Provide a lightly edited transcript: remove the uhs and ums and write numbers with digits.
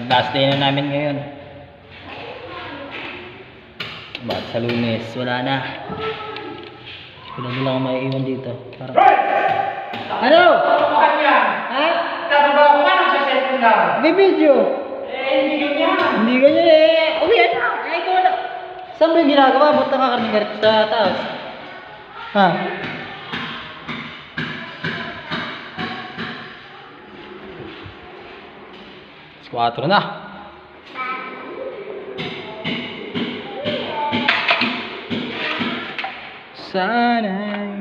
last day na namin ngayon. Bakit sa Lunes? Wala na. Wala na lang maiiwan dito. Parang... Ano? Ha? Tatrabaho ka na sa cellphone lang. May video. Hindi ganyan. Hindi ganyan eh. Uwi na. Ay, ikaw na. Saan ba yung ginagawa? Ba't nakakarinig sa taas? Ha? 4 na. Sana'y